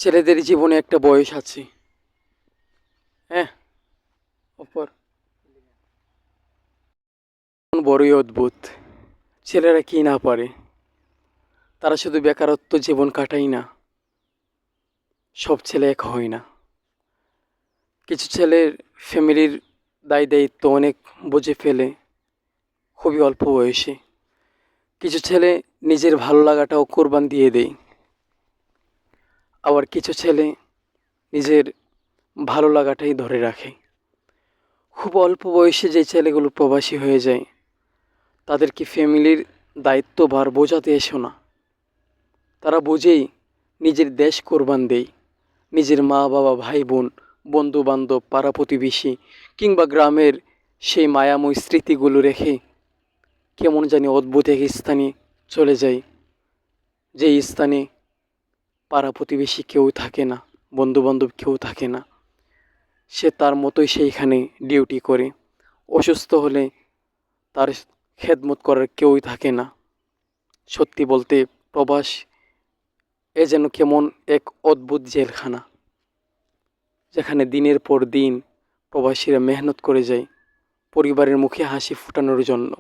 ছেলেদের জীবনে একটা বয়স আছে। হ্যাঁ, অপর বড়ই অদ্ভুত। ছেলেরা কি না পারে, তারা শুধু বেকারত্ব জীবন কাটাই না, সব ছেলে এক হয় না। কিছু ছেলের ফ্যামিলির দায় দায়িত্ব অনেক বুঝে ফেলে খুবই অল্প বয়সে। কিছু ছেলে নিজের ভালো লাগাটাও কোরবান দিয়ে দেয়। আবার কিছু ছেলে নিজের ভালো লাগাটাই ধরে রাখে। খুব অল্প বয়সে যে ছেলেগুলো প্রবাসী হয়ে যায়, তাদেরকে ফ্যামিলির দায়িত্বভার বোঝাতে এসো না। তারা বোঝেই নিজের দেশ কোরবান দেয়, নিজের মা বাবা ভাই বোন বন্ধু বান্ধব পাড়া প্রতিবেশী কিংবা গ্রামের সেই মায়াময় স্মৃতিগুলো রেখে কেমন জানি অদ্ভুত এক স্থানে চলে যায়, যেই স্থানে পাড়া প্রতিবেশী কেউ থাকে না, বন্ধু বান্ধব কেউ থাকে না। সে তার মতোই সেইখানে ডিউটি করে। অসুস্থ হলে তার খেদমত করার কেউই থাকে না। সত্যি বলতে প্রবাস এ যেন কেমন এক অদ্ভুত জেলখানা, যেখানে দিনের পর দিন প্রবাসীরা মেহনত করে যায় পরিবারের মুখে হাসি ফোটানোর জন্য।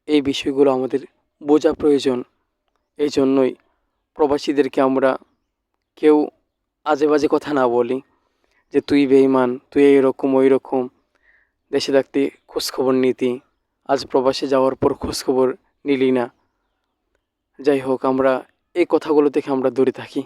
এই বিষয়গুলো আমাদের বোঝা প্রয়োজন। এই জন্যই প্রবাসীদেরকে আমরা কেউ আজে বাজে কথা না বলি যে তুই বেঈমান, তুই এইরকম ওই রকম, দেশে থাকতে খোঁজখবর নিতি, আজ প্রবাসে যাওয়ার পর খোঁজখবর নিলি না। যাই হোক, আমরা এই কথাগুলো থেকে আমরা দূরে থাকি।